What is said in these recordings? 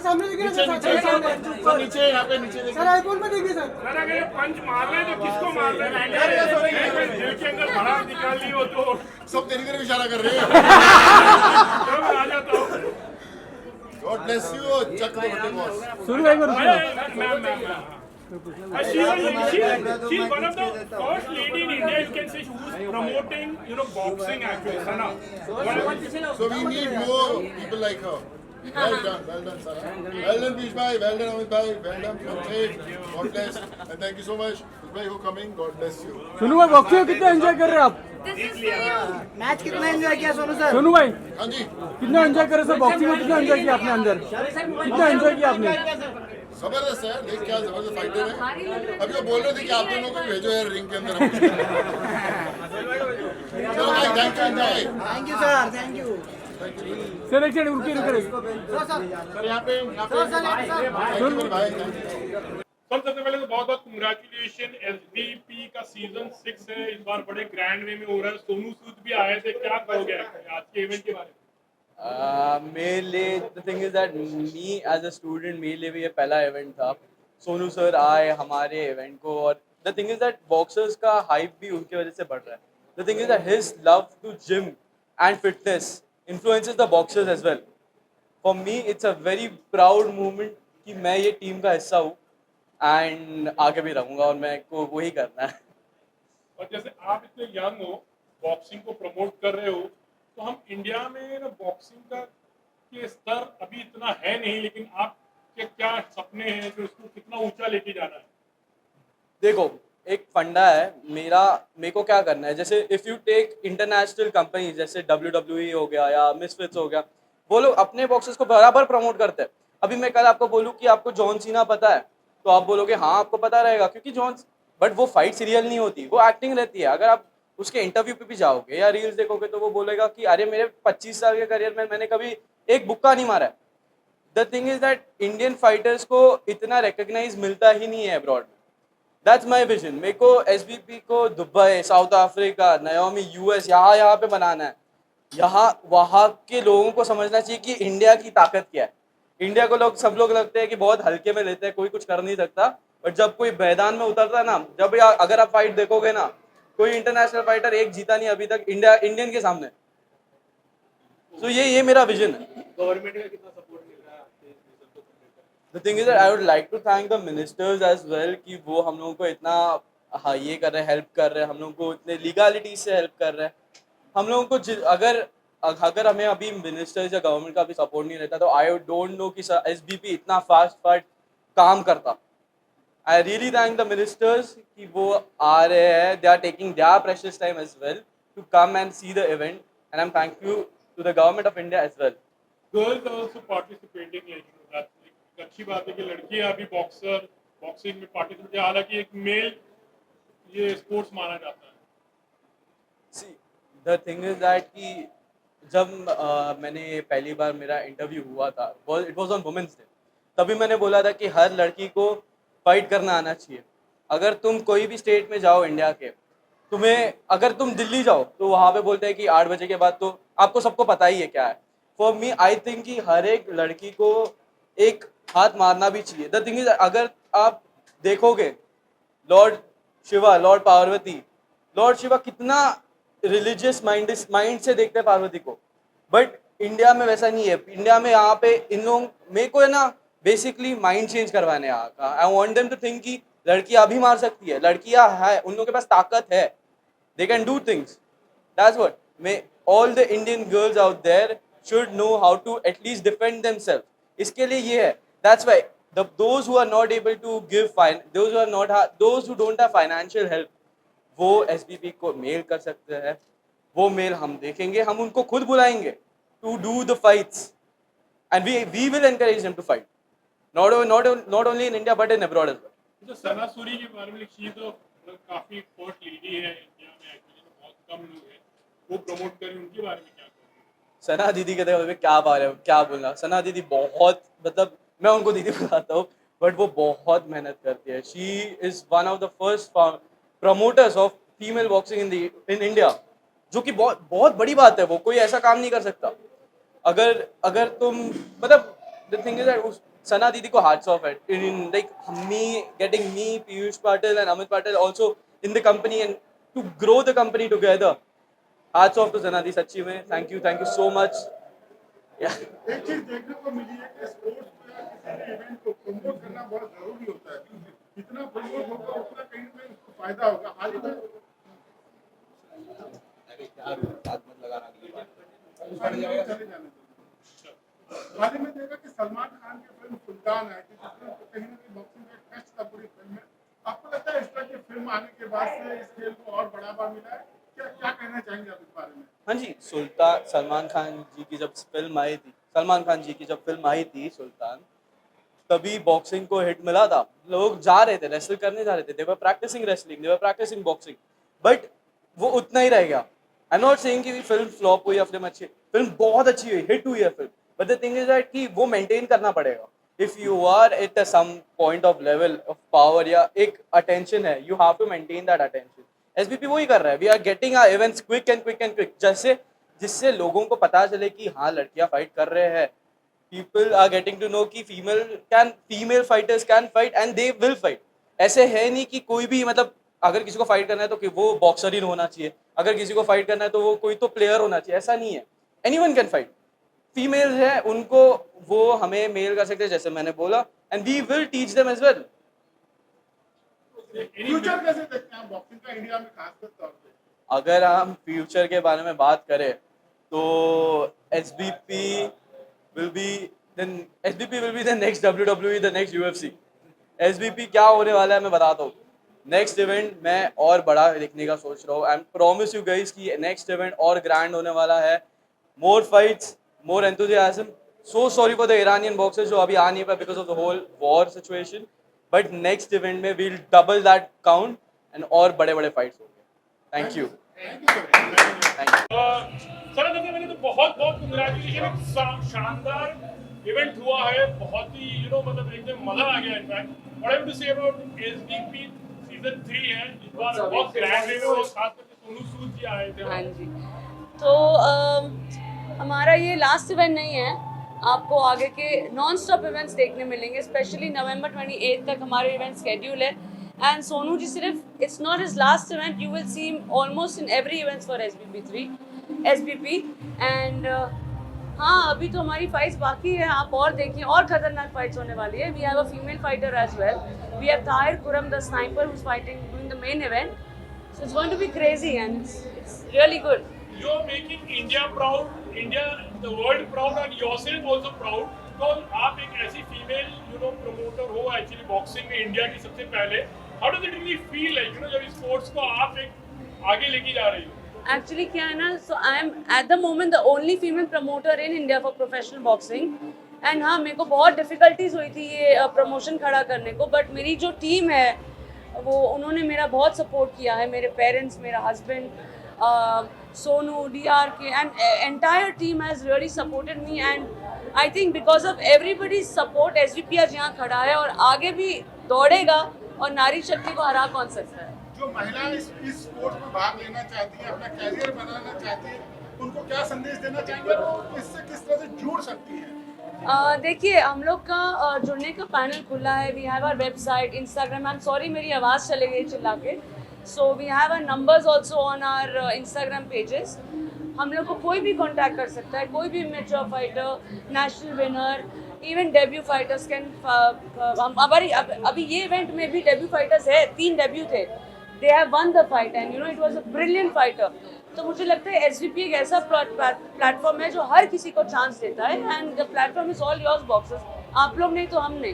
सामने देखिए नीचे नीचे सर नीचे यहाँ पे नीचे सर आईफोन पे देखिए सर। सर अगर ये पंच मार रहे हैं तो किसको मार रहे हैं? दिल के अंदर भड़ास निकाल ली हो तो सब तेरी तरफ इशारा कर रहे हैं। मैं आ जाता हूँ। God bless you Chakravarti boss. सुन भाई बोल She's one of the first lady in India, you can say, who's promoting, boxing actually, Sana. So we need more people like her. Well done, sir. Well done, Pish bhai. Well done, Amit bhai. Well done, Sanjay. God bless. And thank you so much. Pish bhai for coming. God bless you. Sonu भाई boxing कितना enjoy कर रहे हैं आप? Match कितना enjoy किया Sonu sir? Sonu भाई हाँ जी। कितना एंजॉय करे सर? बॉक्सिंग में कितना एंजॉय किया आपने अंदर? कितना एंजॉय किया आपने? जबरदस्त है, देख क्या जबरदस्त फाइटर है। अभी वो बोल रहे थे कि आप दोनों को भेजो यार रिंग के अंदर। चलो भाई, थैंक यू भाई। Thank you sir, thank you sir एक सेकंड रुकिए रुकिए सर यहाँ पे भाई सबसे पहले तो बहुत बहुत कंग्रेचुलेशन। एसबीपी का सीजन 6 है, इस बार बड़े ग्रैंड वे में हो रहा है। सोनू सूद भी आए थे, क्या कहोगे आज के इवेंट के बारे में? मेरे लिए the thing is that me as a student मेरे लिए भी ये पहला इवेंट था। सोनू सर आए हमारे इवेंट को और the thing is that boxers का हाइप भी उनकी वजह से बढ़ रहा है। The thing is that his love to gym and fitness influences the boxers as well. For me it's a very proud moment कि मैं ये टीम का हिस्सा हूँ एंड आगे भी रहूँगा और मैं को वही करना है। और जैसे आप इतने यंग हो, बॉक्सिंग को प्रमोट कर रहे हो, तो हम इंडिया में ना बॉक्सिंग का के स्तर अभी इतना है नहीं, लेकिन आपके क्या सपने हैं जो इसको कितना ऊंचा लेके जाना है? देखो एक फंडा है मेरे को क्या करना है। जैसे if you take international company जैसे WWE हो गया या मिसफिट्स हो गया, वो लोग अपने बॉक्सेस को बराबर प्रमोट करते हैं। अभी मैं कल आपको बोलूँ कि आपको जॉन सीना पता है तो आप बोलोगे हाँ आपको पता रहेगा क्योंकि बट वो फाइट सीरियल नहीं होती, वो एक्टिंग रहती है। अगर आप उसके इंटरव्यू पे भी जाओगे या रील्स देखोगे तो वो बोलेगा कि अरे मेरे 25 साल के करियर में मैंने कभी एक बुक्का नहीं मारा है। The thing is that Indian fighters को इतना रिकग्नाइज मिलता ही नहीं है अब्रॉड में। That's my vision. मेरे को एसबीपी को Dubai, south Africa, Naomi, US यहाँ पे बनाना है। यहाँ वहाँ के लोगों को समझना चाहिए कि इंडिया की ताकत क्या है। इंडिया को सब लोग लगते हैं कि बहुत हल्के में लेते हैं, कोई कुछ कर नहीं सकता। बट जब कोई मैदान में उतरता है ना, अगर आप फाइट देखोगे ना, कोई इंटरनेशनल फाइटर एक जीता नहीं अभी तक इंडियन के सामने। तो ये मेरा विजन है। गवर्नमेंट का कितना सपोर्ट मिल रहा है आपके? The thing is that I would like to thank the ministers as well कि वो हम लोगों को इतना ये कर रहे हैं, हेल्प कर रहे हैं, हम लोगों को इतने लीगलिटी से हेल्प कर रहे हैं। हम लोगों को अगर हमें अभी मिनिस्टर्स या गवर्नमेंट का भी सपोर्ट नहीं रहता तो आई डोंट नो कि एसबीपी इतना फास्ट काम करता। I really thank the ministers कि वो आ रहे हैं, they are taking their precious time as well to come and see the event and I'm thankful to the government of India as well. Girls are also participating, like अच्छी बात है कि लड़कियां अभी बॉक्सिंग में पार्टिसिपेट, हालांकि एक mail ये स्पोर्ट्स माना जाता है। See, the thing is that कि जब मैंने पहली बार मेरा इंटरव्यू हुआ था, it was on Women's Day, तभी मैंने बोला था कि हर लड़की को फाइट करना आना चाहिए। अगर तुम कोई भी स्टेट में जाओ इंडिया के, अगर तुम दिल्ली जाओ तो वहाँ पे बोलते हैं कि 8 बजे के बाद तो आपको सबको पता ही है क्या है। फॉर मी आई थिंक कि हर एक लड़की को एक हाथ मारना भी चाहिए। द थिंग इज अगर आप देखोगे Lord Shiva, Lord Parvati, Lord Shiva कितना रिलीजियस माइंड से देखते हैं पार्वती को, बट इंडिया में वैसा नहीं है। इंडिया में यहाँ पे इन लोग मेरे को है ना बेसिकली माइंड चेंज करवाने आका। I want them to think कि लड़कियां भी मार सकती है, लड़कियां है, उन लोगों के पास ताकत है, they can do things. That's what may all the Indian girls out there should know how to at least defend themself. इसके लिए ये है, that's why those who are not able to give those who don't have financial help, वो SBP को mail कर सकते हैं। वो मेल हम देखेंगे, हम उनको खुद बुलाएंगे to do the fights and we will encourage them to fight. Not only in India but in abroad as well. जो सना सूरी के बारे में लिखी तो काफी फर्स्ट लेडी है इंडिया में, एक्चुअली बहुत कम लोग हैं वो प्रमोट करें, उनके बारे में क्या कहोगे? सना दीदी के बारे में क्या बोलना। सना दीदी बहुत, मतलब मैं उनको दीदी बुलाता हूँ बट वो बहुत मेहनत करती है। She is one of the first promoters of female boxing in India, जो कि बहुत बड़ी बात है। वो कोई ऐसा काम नहीं कर सकता। अगर तुम मतलब the thing is that Sana Didi ko hats off at in like me getting me, Piyush Patil and Amit Patil also in the company and to grow the company together. Hats off to Sana Didi, सच्ची में thank you so much. Yeah. एक चीज देखने को मिली है कि sports को या किसी भी इवेंट को प्रमोट करना बहुत जरूरी होता है। जितना प्रमोट होगा उतना कहीं ना कहीं उसको फायदा होगा। हाल ही में हाल ही में देखा कि सलमान खान की फिल्म सुल्तान है, जिसमें कहीं ना कहीं बॉक्सिंग का टच था पूरी फिल्म में। आपको लगता है इस तरह की फिल्म आने के बाद से इस खेल को और बढ़ावा मिला है? क्या कहना चाहेंगे आप इस बारे में? हाँ जी, सुल्तान सलमान खान जी की जब फिल्म आई थी, सलमान खान जी की जब फिल्म आई थी सुल्तान, तभी बॉक्सिंग को हिट मिला था। लोग जा रहे थे, रेसल करने जा रहे थे, they were practicing wrestling, they were practicing boxing, but वो उतना ही रह गया। आई एम नॉट सेइंग कि फिल्म फ्लॉप हुई या फिल्म अच्छी, फिल्म बहुत अच्छी हुई, हिट हुई है film, but the thing is that कि वो मेंटेन करना पड़ेगा। If you are at some point of level of power या एक अटेंशन है, you have to maintain that attention. SBP वही कर रहा है, we are getting our events quick and quick, जैसे जिससे लोगों को पता चले कि हाँ लड़कियां फाइट कर रहे हैं। People are getting to know कि female fighters can fight and they will fight. ऐसे है नहीं कि कोई भी मतलब अगर किसी को फाइट करना है तो कि वो बॉक्सर ही होना चाहिए, अगर किसी को फाइट करना है तो वो कोई तो प्लेयर होना चाहिए, ऐसा नहीं है। Anyone can fight. फीमेल्स है उनको वो हमें मेल कर सकते हैं, जैसे मैंने बोला, and we will teach them as well. Future कैसे देखते हैं बॉक्सिंग का इंडिया में खासकर तौर पे? अगर हम फ्यूचर के बारे में बात करें तो SBP will be the next WWE, the next UFC. SBP क्या होने वाला है मैं बताता हूँ। नेक्स्ट इवेंट मैं और बड़ा देखने का सोच रहा हूँ। आई प्रॉमिस यू गाइस कि नेक्स्ट इवेंट और ग्रैंड होने वाला है। More fights, more enthusiasm. So sorry for the Iranian boxers जो अभी आ नहीं पाए because of the whole war situation, but next event में we'll double that count and और बड़े बड़े फाइट्स होंगे। Thank you. सर देखिए मैंने तो बहुत कांग्रेचुलेशन, शानदार इवेंट हुआ है, बहुत ही मतलब एकदम मजा आ गया। In fact what I want to say about SBP season 3 है, इस बार बहुत ग्रैंड है और खास करके सोनू सूद जी आए थे। हाँ जी, तो हमारा ये लास्ट इवेंट नहीं है, आपको आगे के नॉन स्टॉप इवेंट्स देखने मिलेंगे। स्पेशली नवंबर 28 तक हमारे इवेंट शेड्यूल है। एंड सोनू जी सिर्फ it's not his last event, you will see him almost in every events for SBP। And हाँ, अभी तो हमारी फाइट्स बाकी है, आप और देखिए, और खतरनाक फाइट्स होने वाली है। We have a female fighter as well, we have Tahir Khurram the sniper who is fighting doing the main event, so it's going to be crazy and it's really good. You are making India proud, India, the world proud, and yourself also proud, because आप एक ऐसी female promoter हो actually boxing में India की सबसे पहले। How does it really feel like जब sports को आप एक आगे लेके जा रही हो? एक्चुअली क्या है ना, so I am at the moment the only female promoter in India for professional boxing. And हाँ, मेरे को बहुत डिफिकल्टीज हुई थी ये प्रमोशन खड़ा करने को, बट मेरी जो टीम है वो उन्होंने मेरा बहुत सपोर्ट किया है। मेरे पेरेंट्स, मेरा husband, Sonu, DRK, and entire team has really supported me, and I think because of everybody's support, SBP आज यहाँ खड़ा है और आगे भी दौड़ेगा, और नारी शक्ति को हरा कौन सकता है। जो महिला इस स्पोर्ट्स में भाग लेना चाहती है, अपना कैरियर बनाना चाहती है, उनको क्या संदेश देना चाहेंगे और इससे किस तरह से जुड़ सकती है? देखिए, हम लोग का जुड़ने का पैनल खुला है। We have our website, Instagram. I am sorry मेरी आवाज़ चले गई चिल्ला के। So we have our numbers also on our Instagram pages. हम लोग को कोई भी कांटेक्ट कर सकता है, कोई भी mature fighter, national winner, even debut fighters can. हमारी अभी ये इवेंट में भी डेब्यू फाइटर्स है, 3 डेब्यू थे। They have one the fight and it was a brilliant fighter. तो मुझे लगता है SBP एक ऐसा प्लेटफॉर्म है जो हर किसी को चांस देता है, and the platform is all yours boxers. आप लोग नहीं तो हम नहीं।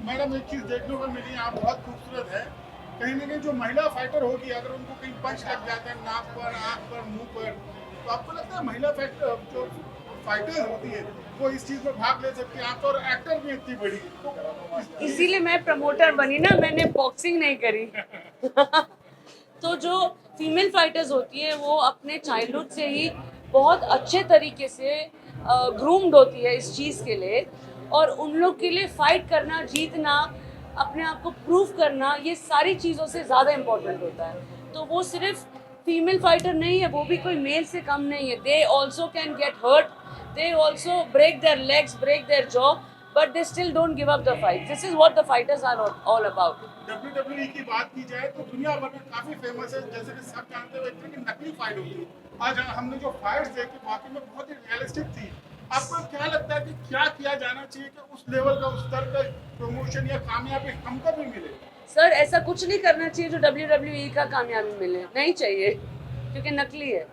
मैडम, एक चीज़ देखने को मिली, आप बहुत खूबसूरत है। कहीं ना कहीं जो महिला फाइटर होगी, अगर उनको कहीं पंच लग जाता है नाक पर, आँख पर, मुंह पर, तो आपको लगता है महिला जो फाइटर होती है वो इस चीज़ में भाग ले सकती है? आप और एक्टर भी इतनी बड़ी, तो इसीलिए मैं प्रमोटर बनी ना, मैंने बॉक्सिंग नहीं करी। तो जो फीमेल फाइटर्स होती हैं वो अपने चाइल्डहुड से ही बहुत अच्छे तरीके से ग्रूम्ड होती है इस चीज़ के लिए, और उन लोग के लिए फाइट करना, जीतना, अपने आप को प्रूव करना, ये सारी चीज़ों से ज़्यादा इम्पोर्टेंट होता है। तो वो सिर्फ फीमेल फाइटर नहीं है, वो भी कोई मेल से कम नहीं है। They also can get hurt, they also break their legs, break their jaw, but they still don't give up the fight. This is what the fighters are all about. WWE की बात की जाए तो दुनिया भर में काफी फेमस है, जैसे कि सब जानते हो एक तरह की नकली फाइट होती है। आज हमने जो फाइट्स देखी वाकई में बहुत ही रियलिस्टिक थी। आपको क्या लगता है कि क्या किया जाना चाहिए कि उस लेवल का, उस स्तर का प्रमोशन या कामयाबी हमको भी मिले? सर ऐसा कुछ नहीं करना चाहिए जो WWE का कामयाबी मिले, नहीं चाहिए, क्योंकि नकली है।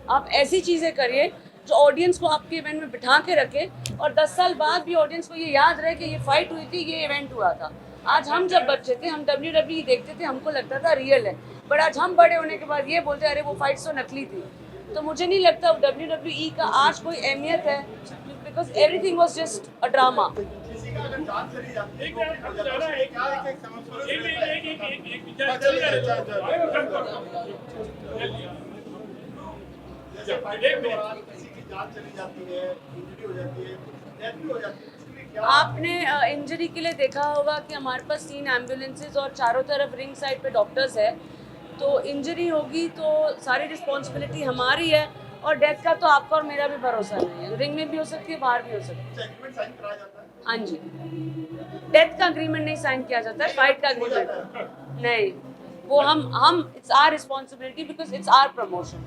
आप ऐसी चीज़ें करिए जो ऑडियंस को आपके इवेंट में बिठा के रखे और 10 साल बाद भी ऑडियंस को ये याद रहे कि ये फाइट हुई थी, ये इवेंट हुआ था। आज हम जब बच्चे थे, हम WWE देखते थे, हमको लगता था रियल है, बट आज हम बड़े होने के बाद ये बोलते हैं अरे वो फाइट तो नकली थी। तो मुझे नहीं लगता WWE का आज कोई अहमियत है, because everything was just a drama. किसी का अगर जान चली जाती है, किसी की जान चली जाती है, इंजरी हो जाती है, डेथ भी हो जाती है, उसके लिए क्या? आपने इंजरी के लिए देखा होगा कि हमारे पास 3 एम्बुलेंसेज और चारों तरफ रिंग साइड पे डॉक्टर्स है। तो इंजरी होगी तो सारी रिस्पॉन्सिबिलिटी हमारी है, और डेथ का तो आपका और मेरा भी भरोसा नहीं है। रिंग में भी हो सकती है, बाहर भी हो सकती है। एग्रीमेंट साइन कराया जाता है? हाँ जी, डेथ का एग्रीमेंट नहीं साइन किया जाता है, फाइट का एग्रीमेंट नहीं। वो हम it's our responsibility because it's our promotion.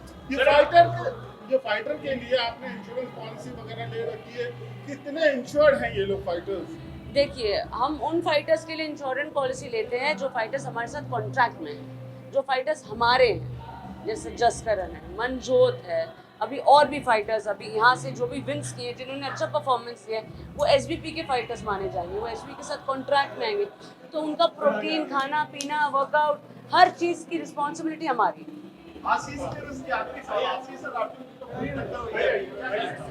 ये फाइटर के लिए आपने इंश्योरेंस पॉलिसी वगैरह ले रखी है, कितने इंश्योर्ड हैं ये लोग फाइटर्स? देखिए, हम उन फाइटर्स के लिए इंश्योरेंस पॉलिसी लेते हैं जो फाइटर्स हमारे साथ कॉन्ट्रैक्ट में हैं, जो फाइटर्स हमारे हैं, जैसे जसकरण है, मनजोत है, अभी और भी फाइटर्स अभी यहाँ से जो भी विंस किए, जिन्होंने अच्छा परफॉर्मेंस किया है, वो SBP के फाइटर्स माने जाएंगे, वो SBP के साथ कॉन्ट्रैक्ट में आएंगे। तो उनका प्रोटीन, खाना पीना, वर्कआउट, हर चीज़ की रिस्पॉन्सिबिलिटी हमारी है। आशीष के उसकी आखिरी सवाल, आशीष और राजू की तो पूरी टक्कर हुई है।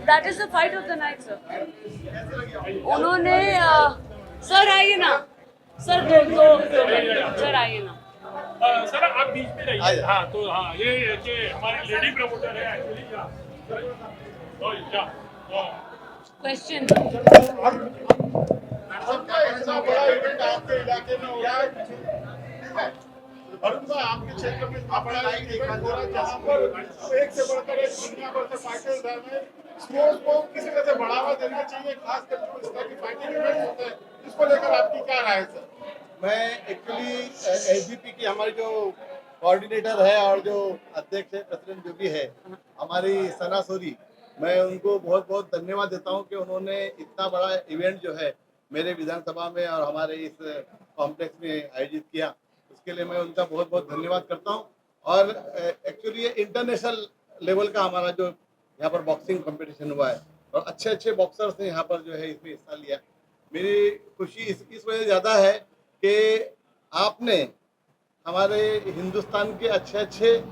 That is the fight of the night sir. कैसे लगी आपको? उन्होंने सर आइए ना, सर दो सर आइए ना। सर आप बीच में रहिए। हाँ तो हाँ ये हमारी लेडी प्रमोटर है एक्चुअली। क्वेश्चन सबका इतना बड़ा इवेंट आपके इलाके में हो रहा है, अरुण भाई आपके क्षेत्र में इतना बड़ा इवेंट हो रहा है जहाँ पर एक से बढ़कर एक दुनिया भर से फाइटर्स आ रहे हैं। स्पोर्ट्स को किसी तरह से बढ़ावा देना चाहिए, खासकर जो इस तरह की फाइटिंग इवेंट होते हैं, इसको लेकर आपकी क्या राय है सर? मैं एक्चुअली SBP की हमारी जो कोऑर्डिनेटर है और जो अध्यक्ष है, प्रेसिडेंट जो भी है हमारी सना सोरी, मैं उनको बहुत बहुत धन्यवाद देता हूं कि उन्होंने इतना बड़ा इवेंट जो है मेरे विधानसभा में और हमारे इस कॉम्प्लेक्स में आयोजित किया, उसके लिए मैं उनका बहुत बहुत धन्यवाद करता हूं। और एक्चुअली ये इंटरनेशनल लेवल का हमारा जो यहाँ पर बॉक्सिंग कंपटीशन हुआ है और अच्छे अच्छे बॉक्सर्स ने यहाँ पर जो है इसमें हिस्सा लिया। मेरी खुशी इस वजह ज़्यादा है कि आपने हमारे हिंदुस्तान के अच्छे अच्छे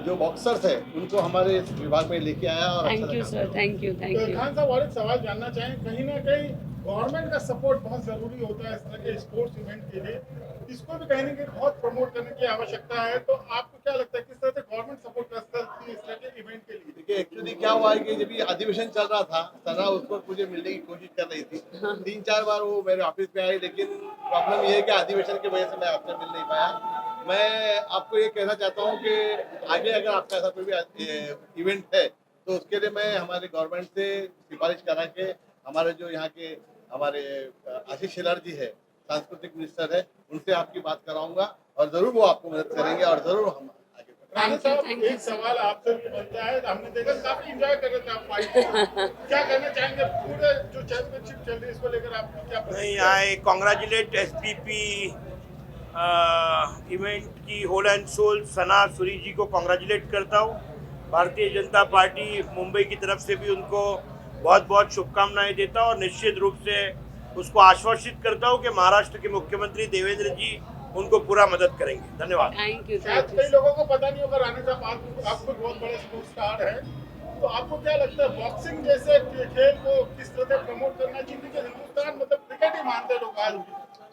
जो बॉक्सर्स हैं उनको हमारे इस विभाग में लेके आया और thank you sir, thank you. Khan साहब और एक सवाल जानना चाहें, कहीं ना कहीं गवर्नमेंट का सपोर्ट बहुत जरूरी होता है इस तरह के स्पोर्ट्स इवेंट के लिए, इसको भी कहीं ना कहीं बहुत प्रमोट करने की आवश्यकता है। तो आपको क्या लगता है किस तरह से गवर्नमेंट सपोर्ट कर सकती है इस तरह के इवेंट के लिए? देखिए एक्चुअली क्या हुआ है कि जब ये अधिवेशन चल रहा था, सना उसको मुझे मिलने की कोशिश कर रही थी, 3-4 बार वो मेरे ऑफिस में आई, लेकिन प्रॉब्लम ये है कि अधिवेशन की वजह से मैं आपसे मिल नहीं पाया। मैं आपको ये कहना चाहता हूँ कि आगे अगर आपका ऐसा कोई भी इवेंट है तो उसके लिए मैं हमारे गवर्नमेंट से सिफारिश करा के हमारे जो यहाँ के हमारे आशीष शेलार जी है, सांस्कृतिक मिनिस्टर है, उनसे आपकी बात कराऊंगा और जरूर वो आपको मदद करेंगे और जरूर हम आगे राणा साहब एक सवाल आपसे भी बनता है, हमने देखा काफी एंजॉय कर रहे थे आप फाइट, क्या कहना चाहेंगे पूरे जो चैंपियनशिप चल रही है इसको लेकर आपकी क्या? नहीं, आई कॉन्ग्रेचुलेट SBP इवेंट की होल एंड सोल सना सूरी जी को कॉन्ग्रेचुलेट करता हूँ। भारतीय जनता पार्टी मुंबई की तरफ से भी उनको बहुत बहुत शुभकामनाएं देता हूँ और निश्चित रूप से उसको आश्वासित करता हूँ कि महाराष्ट्र के मुख्यमंत्री देवेंद्र जी उनको पूरा मदद करेंगे। धन्यवाद। Thank you. शायद कई लोगों को पता नहीं होगा राणा साहब आपको बहुत बड़े स्पोर्ट्स स्टार है, तो आपको क्या लगता है बॉक्सिंग जैसे खेल को किस तरह से प्रमोट करना चाहिए? क्योंकि हिंदुस्तान मतलब क्रिकेट ही मानते हैं लोग आज,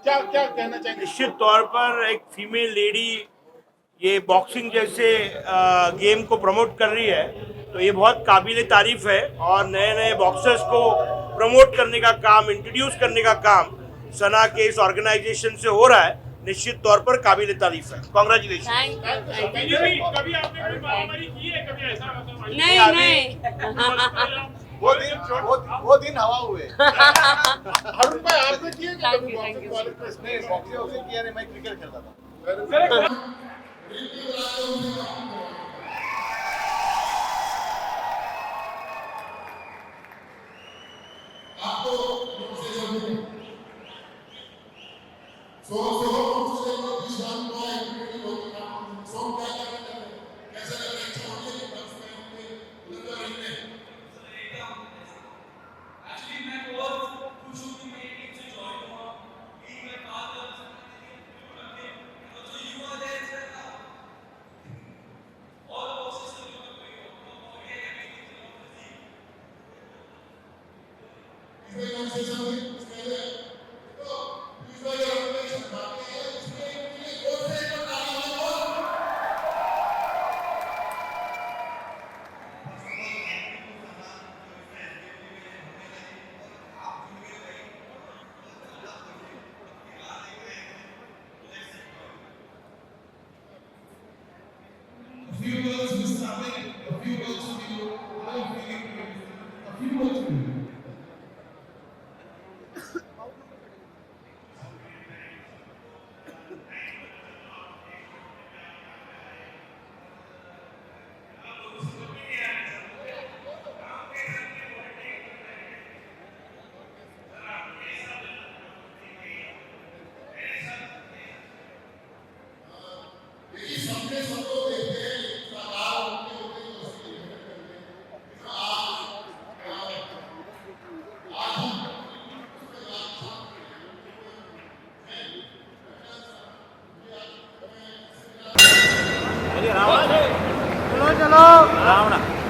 क्या क्या कहना चाहेंगे? निश्चित तौर पर एक फीमेल लेडी ये बॉक्सिंग जैसे गेम को प्रमोट कर रही है तो ये बहुत काबिल तारीफ है और नए नए बॉक्सर्स को प्रमोट करने का काम, इंट्रोड्यूस करने का काम सना के इस ऑर्गेनाइजेशन से हो रहा है, निश्चित तौर पर काबिल तारीफ है। कॉन्ग्रेचुलेशन। Thank you. कभी आपने कोई महामारी की है, कभी ऐसा मतलब नहीं नहीं वो दिन हवा हुए। अरुण भाई आपने किए क्या Thank कभी you, thank boxing you. Qualify नहीं बॉक्सिंग किया नहीं, मैं क्रिकेट खेलता था।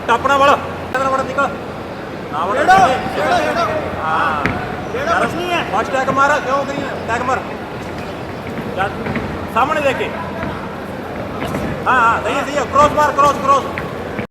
टपना वाला निकल फर्स्ट टैग मारा क्यों करिए टैग मार सामने देखे हाँ हाँ सही है क्रॉस मार क्रॉस